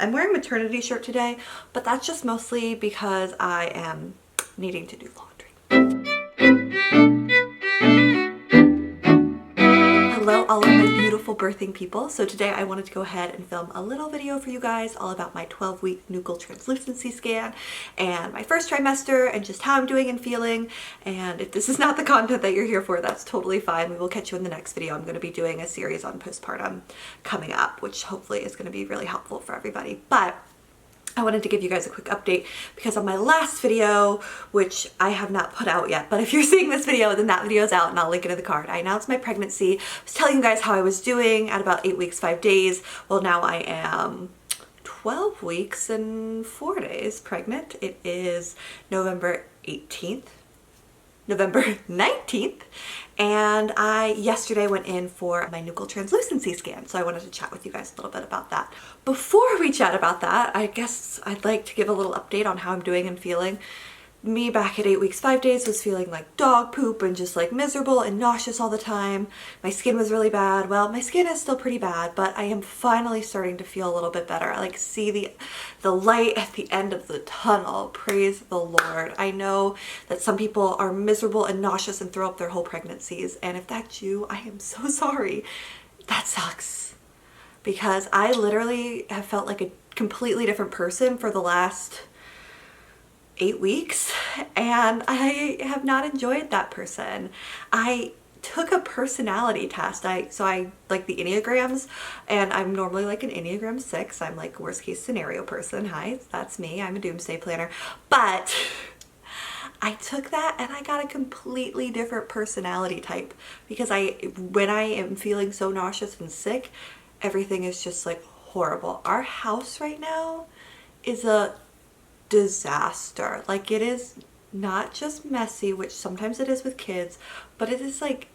I'm wearing a maternity shirt today, but that's just mostly because I am needing to do laundry. Hello all of my beautiful birthing people. So today I wanted to go ahead and film a little video for you guys all about my 12-week Nuchal Translucency scan and my first trimester and just how I'm doing and feeling. And if this is not the content that you're here for, that's totally fine. We will catch you in the next video. I'm going to be doing a series on postpartum coming up, which hopefully is going to be really helpful for everybody. But I wanted to give you guys a quick update because on my last video, which I have not put out yet, but if you're seeing this video, then that video is out and I'll link it in the card. I announced my pregnancy. I was telling you guys how I was doing at about 8 weeks, 5 days. Well, now I am 12 weeks and 4 days pregnant. It is November 19th, and I yesterday went in for my Nuchal Translucency scan, so I wanted to chat with you guys a little bit about that. Before we chat about that, I guess I'd like to give a little update on how I'm doing and feeling. Me back at 8 weeks, 5 days was feeling like dog poop and just like miserable and nauseous all the time. My skin was really bad. Well, my skin is still pretty bad, but I am finally starting to feel a little bit better. I like see the light at the end of the tunnel. Praise the Lord. I know that some people are miserable and nauseous and throw up their whole pregnancies, and if that's you, I am so sorry. That sucks. Because I literally have felt like a completely different person for the last 8 weeks, and I have not enjoyed that person. I took a personality test. So I like the Enneagrams, and I'm normally like an Enneagram 6. I'm like worst case scenario person. Hi, that's me. I'm a doomsday planner. But I took that and I got a completely different personality type because when I am feeling so nauseous and sick, everything is just like horrible. Our house right now is a disaster. Like, it is not just messy, which sometimes it is with kids, but it is like,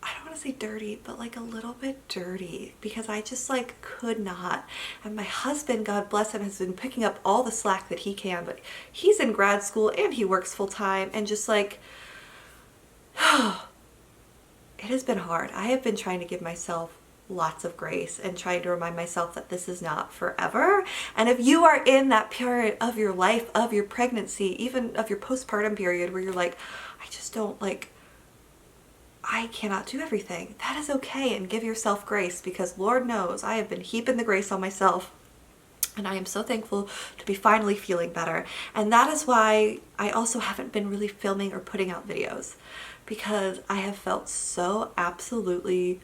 I don't want to say dirty, but like a little bit dirty because I just like could not. And my husband, God bless him, has been picking up all the slack that he can, but he's in grad school and he works full time, and just like it has been hard. I have been trying to give myself lots of grace and trying to remind myself that this is not forever. And if you are in that period of your life, of your pregnancy, even of your postpartum period where you're like, I just don't like, I cannot do everything, that is okay, and give yourself grace, because Lord knows I have been heaping the grace on myself. And I am so thankful to be finally feeling better. And that is why I also haven't been really filming or putting out videos, because I have felt so absolutely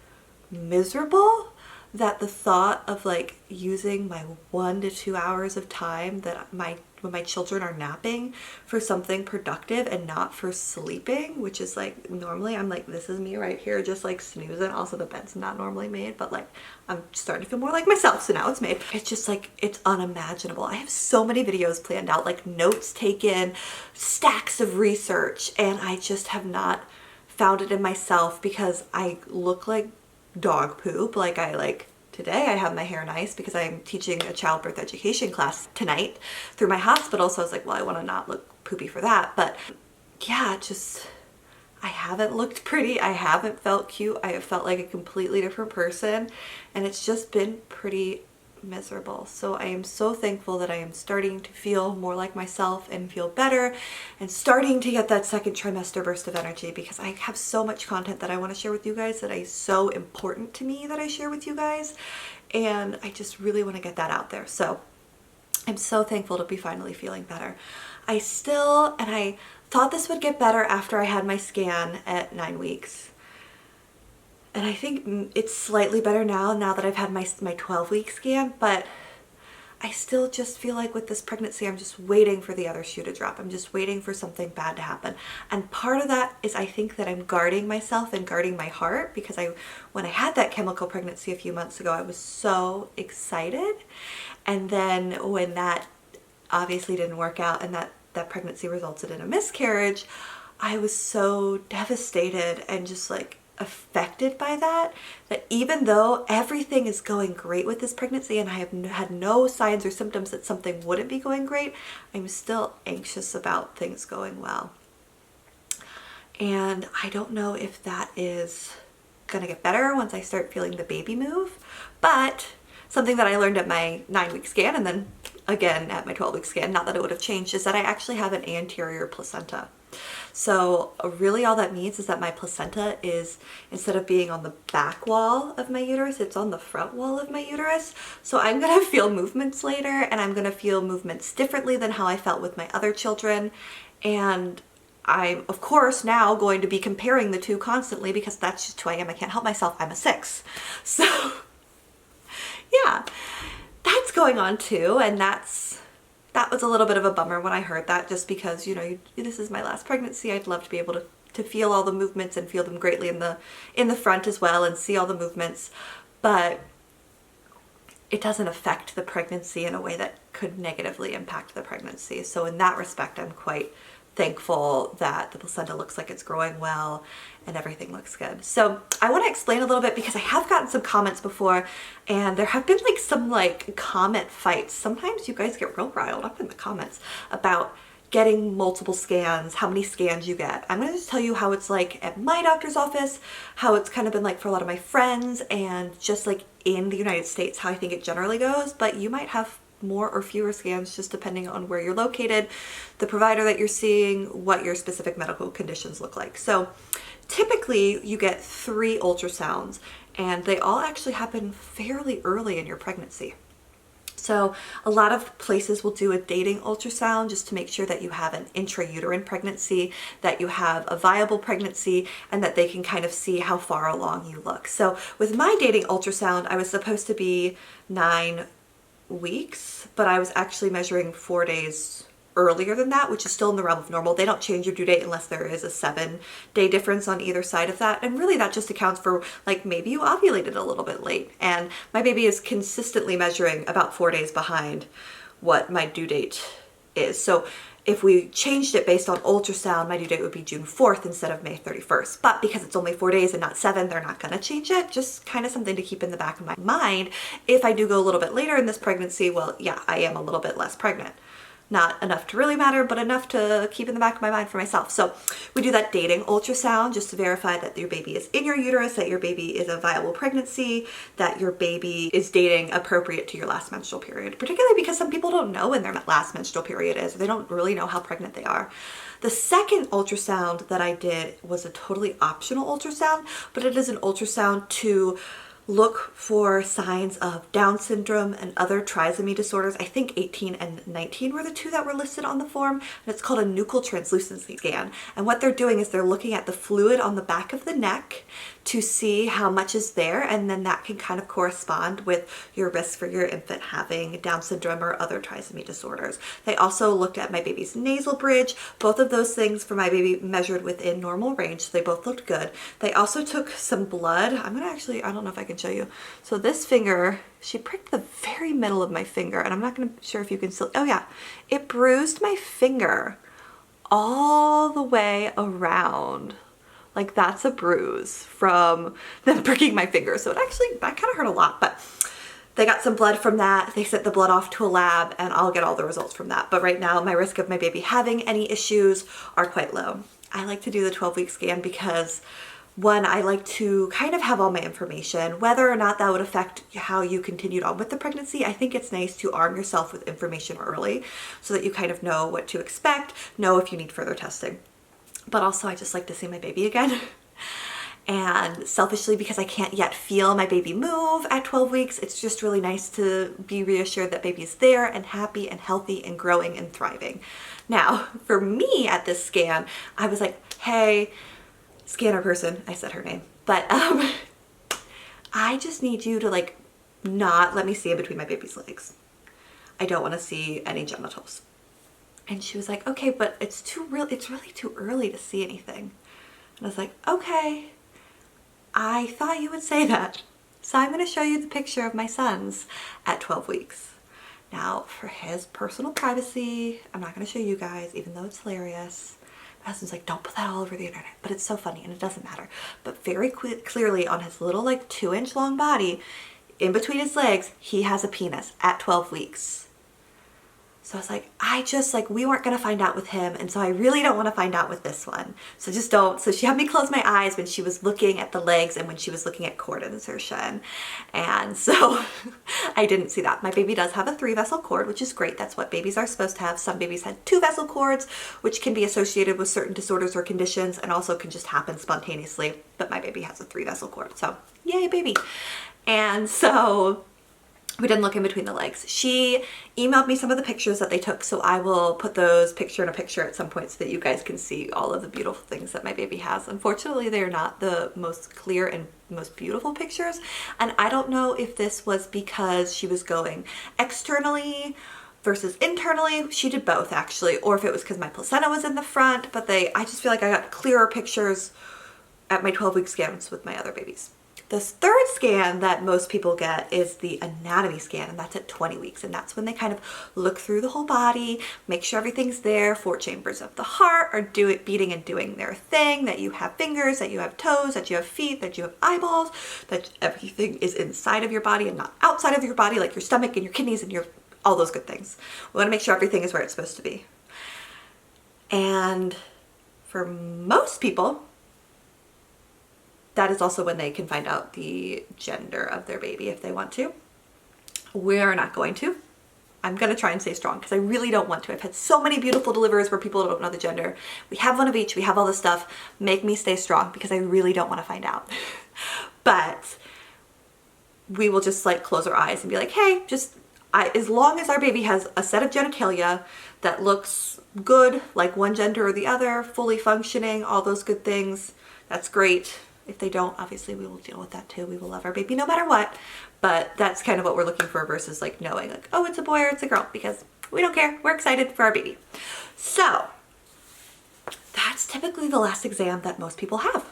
miserable that the thought of like using my 1 to 2 hours of time that when my children are napping for something productive and not for sleeping, which is like, normally I'm like, this is me right here just like snoozing. Also, the bed's not normally made, but like I'm starting to feel more like myself, so now it's made. It's just like, it's unimaginable. I have so many videos planned out, like notes taken, stacks of research, and I just have not found it in myself because I look like dog poop. Like today I have my hair nice because I'm teaching a childbirth education class tonight through my hospital, so I was like, well, I want to not look poopy for that. But yeah, just I haven't looked pretty, I haven't felt cute, I have felt like a completely different person, and it's just been pretty miserable. So I am so thankful that I am starting to feel more like myself and feel better and starting to get that second trimester burst of energy, because I have so much content that I want to share with you guys that is so important to me that I share with you guys, and I just really want to get that out there. So I'm so thankful to be finally feeling better. I thought this would get better after I had my scan at 9 weeks. And I think it's slightly better now that I've had my 12-week scan, but I still just feel like with this pregnancy, I'm just waiting for the other shoe to drop. I'm just waiting for something bad to happen. And part of that is I think that I'm guarding myself and guarding my heart, because when I had that chemical pregnancy a few months ago, I was so excited. And then when that obviously didn't work out and that pregnancy resulted in a miscarriage, I was so devastated and just like affected by that even though everything is going great with this pregnancy and I have had no signs or symptoms that something wouldn't be going great, I'm still anxious about things going well. And I don't know if that is gonna get better once I start feeling the baby move, but something that I learned at my 9-week scan and then again at my 12-week scan, not that it would have changed, is that I actually have an anterior placenta. So really all that means is that my placenta is, instead of being on the back wall of my uterus, it's on the front wall of my uterus. So I'm gonna feel movements later, and I'm gonna feel movements differently than how I felt with my other children. And I'm, of course, now going to be comparing the two constantly because that's just who I am. I can't help myself. I'm a 6. So yeah, that's going on too. And that was a little bit of a bummer when I heard that, just because, you know, this is my last pregnancy. I'd love to be able to feel all the movements and feel them greatly in the front as well and see all the movements, but it doesn't affect the pregnancy in a way that could negatively impact the pregnancy. So in that respect, I'm quite thankful that the placenta looks like it's growing well and everything looks good. So I want to explain a little bit because I have gotten some comments before, and there have been like some like comment fights. Sometimes you guys get real riled up in the comments about getting multiple scans, how many scans you get. I'm going to just tell you how it's like at my doctor's office, how it's kind of been like for a lot of my friends, and just like in the United States, how I think it generally goes. But you might have more or fewer scans just depending on where you're located, the provider that you're seeing, what your specific medical conditions look like. So typically you get 3 ultrasounds, and they all actually happen fairly early in your pregnancy. So a lot of places will do a dating ultrasound just to make sure that you have an intrauterine pregnancy, that you have a viable pregnancy, and that they can kind of see how far along you look. So with my dating ultrasound, I was supposed to be 9 weeks, but I was actually measuring 4 days earlier than that, which is still in the realm of normal. They don't change your due date unless there is a 7-day difference on either side of that. And really that just accounts for like maybe you ovulated a little bit late. And my baby is consistently measuring about 4 days behind what my due date is. So if we changed it based on ultrasound, my due date would be June 4th instead of May 31st. But because it's only 4 days and not 7, they're not going to change it. Just kind of something to keep in the back of my mind. If I do go a little bit later in this pregnancy, well, yeah, I am a little bit less pregnant. Not enough to really matter, but enough to keep in the back of my mind for myself. So we do that dating ultrasound just to verify that your baby is in your uterus, that your baby is a viable pregnancy, that your baby is dating appropriate to your last menstrual period, particularly because some people don't know when their last menstrual period is. They don't really know how pregnant they are. The second ultrasound that I did was a totally optional ultrasound, but it is an ultrasound to look for signs of Down syndrome and other trisomy disorders. I think 18 and 19 were the 2 that were listed on the form, and it's called a Nuchal Translucency scan. And what they're doing is they're looking at the fluid on the back of the neck to see how much is there, and then that can kind of correspond with your risk for your infant having Down syndrome or other trisomy disorders. They also looked at my baby's nasal bridge. Both of those things for my baby measured within normal range, so they both looked good. They also took some blood. I'm gonna actually, I don't know if I can show you. So this finger, she pricked the very middle of my finger, and I'm not gonna sure if you can still, oh yeah, it bruised my finger all the way around. Like that's a bruise from them pricking my finger. So that kind of hurt a lot, but they got some blood from that. They sent the blood off to a lab, and I'll get all the results from that. But right now my risk of my baby having any issues are quite low. I like to do the 12-week scan because one, I like to kind of have all my information, whether or not that would affect how you continued on with the pregnancy. I think it's nice to arm yourself with information early so that you kind of know what to expect, know if you need further testing. But also I just like to see my baby again. And selfishly, because I can't yet feel my baby move at 12 weeks, it's just really nice to be reassured that baby's there and happy and healthy and growing and thriving. Now, for me at this scan, I was like, hey, scanner person, I said her name, but I just need you to like not let me see in between my baby's legs. I don't want to see any genitals. And she was like, okay, but it's really too early to see anything. And I was like, okay, I thought you would say that. So I'm going to show you the picture of my son's at 12 weeks. Now, for his personal privacy, I'm not going to show you guys, even though it's hilarious. My husband's like, don't put that all over the internet. But it's so funny, and it doesn't matter. But very clearly on his little like 2-inch long body, in between his legs, he has a penis at 12 weeks. So I was like, we weren't gonna find out with him, and so I really don't wanna find out with this one. So just don't. So she had me close my eyes when she was looking at the legs and when she was looking at cord insertion. And so I didn't see that. My baby does have a 3-vessel cord, which is great. That's what babies are supposed to have. Some babies had 2-vessel cords, which can be associated with certain disorders or conditions and also can just happen spontaneously. But my baby has a 3-vessel cord, so yay, baby. And so we didn't look in between the legs. She emailed me some of the pictures that they took, so I will put those picture in a picture at some point so that you guys can see all of the beautiful things that my baby has. Unfortunately, they're not the most clear and most beautiful pictures, and I don't know if this was because she was going externally versus internally. She did both actually, or if it was because my placenta was in the front, but I just feel like I got clearer pictures at my 12-week scans with my other babies. The third scan that most people get is the anatomy scan, and that's at 20 weeks. And that's when they kind of look through the whole body, make sure everything's there, 4 chambers of the heart are beating and doing their thing, that you have fingers, that you have toes, that you have feet, that you have eyeballs, that everything is inside of your body and not outside of your body, like your stomach and your kidneys and all those good things. We want to make sure everything is where it's supposed to be. And for most people, that is also when they can find out the gender of their baby if they want to. We're not going to. I'm gonna try and stay strong because I really don't want to. I've had so many beautiful deliveries where people don't know the gender. We have one of each, we have all this stuff. Make me stay strong because I really don't want to find out. But we will just like close our eyes and be like, hey, as long as our baby has a set of genitalia that looks good, like one gender or the other, fully functioning, all those good things, that's great. If they don't, obviously we will deal with that too. We will love our baby no matter what. But that's kind of what we're looking for versus like knowing like, oh, it's a boy or it's a girl, because we don't care. We're excited for our baby. So that's typically the last exam that most people have.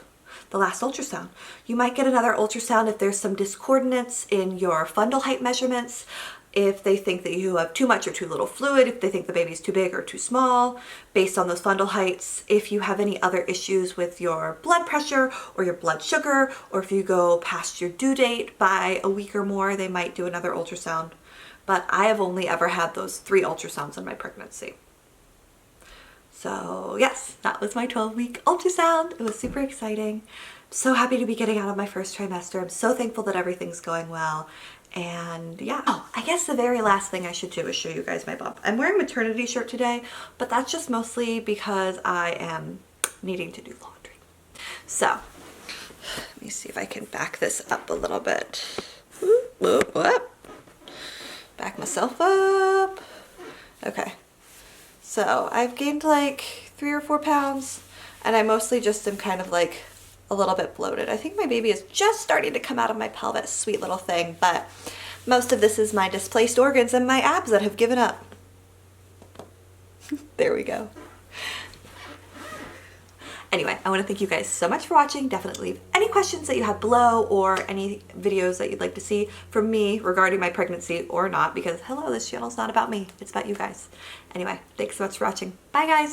The last ultrasound. You might get another ultrasound if there's some discordance in your fundal height measurements, if they think that you have too much or too little fluid, if they think the baby's too big or too small, based on those fundal heights, if you have any other issues with your blood pressure or your blood sugar, or if you go past your due date by a week or more, they might do another ultrasound. But I have only ever had those 3 ultrasounds in my pregnancy. So yes, that was my 12-week ultrasound. It was super exciting. I'm so happy to be getting out of my first trimester. I'm so thankful that everything's going well. And yeah, oh, I guess the very last thing I should do is show you guys my bump. I'm wearing a maternity shirt today, but that's just mostly because I am needing to do laundry. So let me see if I can back this up a little bit. Whoop. Back myself up. Okay. So I've gained like 3 or 4 pounds, and I mostly just am kind of like a little bit bloated. I think my baby is just starting to come out of my pelvis, sweet little thing, but most of this is my displaced organs and my abs that have given up. There we go. Anyway, I want to thank you guys so much for watching. Definitely leave any questions that you have below or any videos that you'd like to see from me regarding my pregnancy or not, because hello, this channel's not about me. It's about you guys. Anyway, thanks so much for watching. Bye guys.